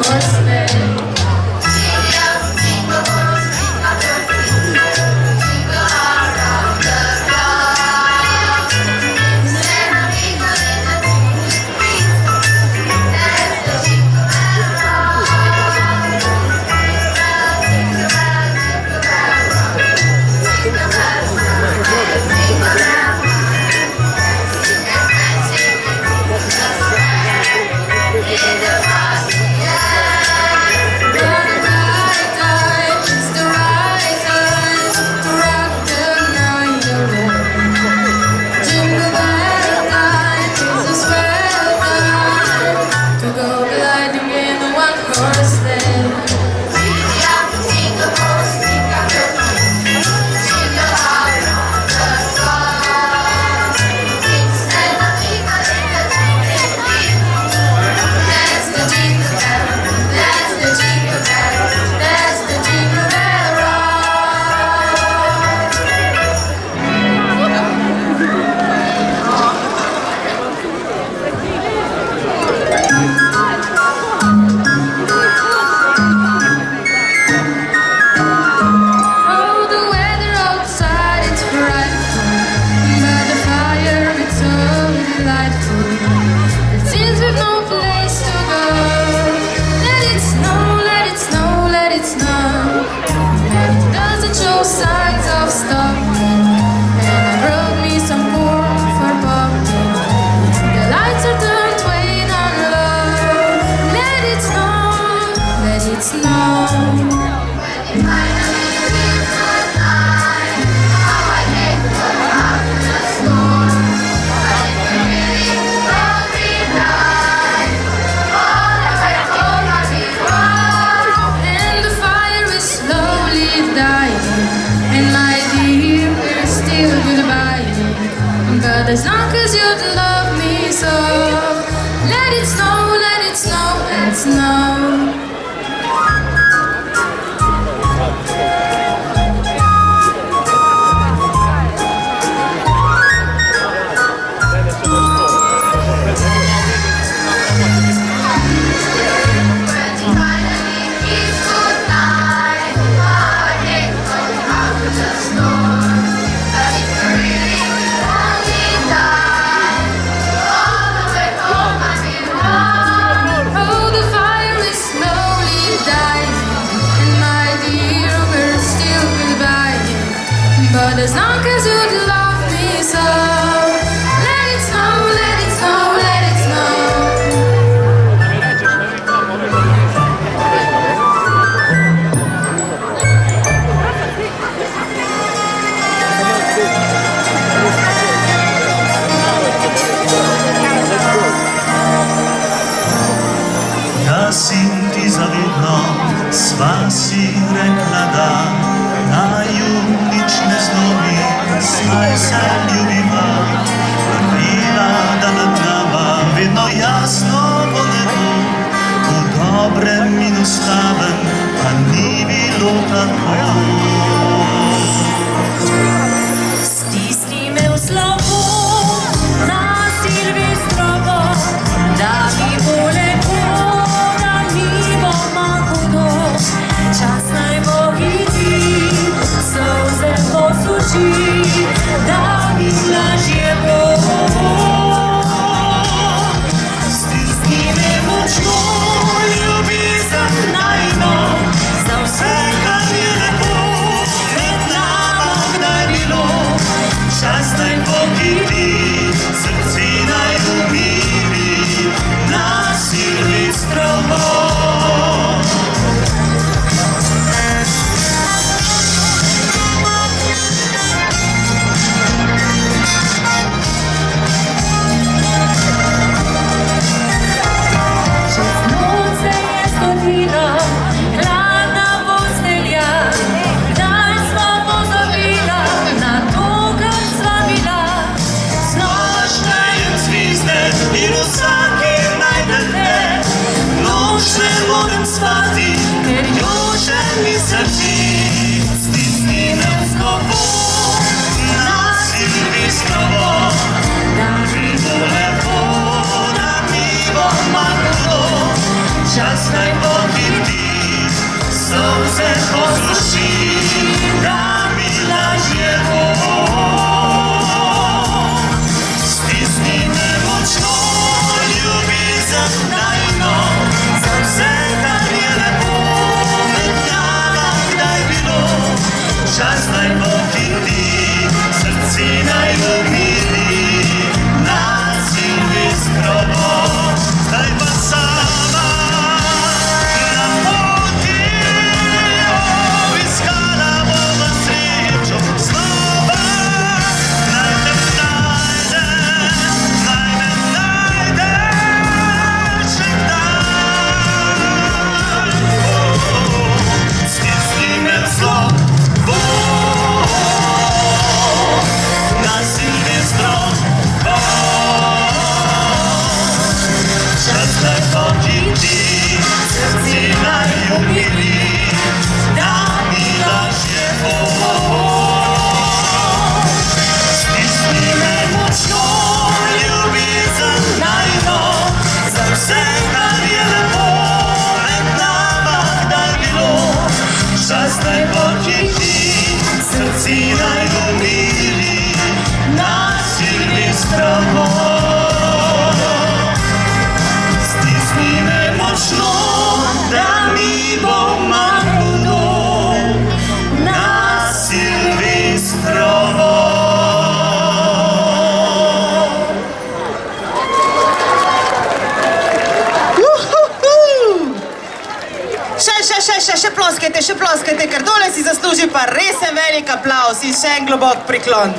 horsemen. But as long as you love me so, let it snow, let it snow, let it snow. But as long as you love me so, let it snow, let it snow, let it snow. Ja sin ti zavedno, sva si rekla da, na julične znovi, saj se ljubiva, krila, da nad nama vedno jasno bo nebo, v dobrem in v slabem, pa ni bilo tako. Stisni me v slovo, na Silvestrovo, da mi bo lepo, da mi bo hudo, čas naj bo hiti, solze posuši, da mi lažje bo. Stisni me močno, ljubezen najino, za vse, kar je lepo, med nama kdaj bilo. Čas naj pohiti, srce naj umiri, na Silvestrovo. Ker jože mi srci, stisni me v skopo, na Silvestrovo, da mi bo lepo, da mi bo hudo, čas naj bo solze posuši, da mi lažje bo. Stisni me močno, ljubezen najno, za vse, kar je lepo, med nama kdaj bilo. Čas naj pohiti, srce naj umiri, na Silvestrovo, zdaj pa sama na poti, obiskala bova srečo znova. Naj me najde še kdaj. Stisni me zelo, na Silvestrovo. Čas naj pohiti, srce naj umiri, da mi lažje bo. Stisni me močno, ljubezen najno, za vse, kar je lepo, med nama kdaj bilo. Čas naj pohiti, srce naj umiri, na Silvestrovo. Stisni me močno, da mi bo manj hudo, na Silvestrovo. Še ploskajte, ker tole si zasluži pa res en velik aplavz in še en globok priklon.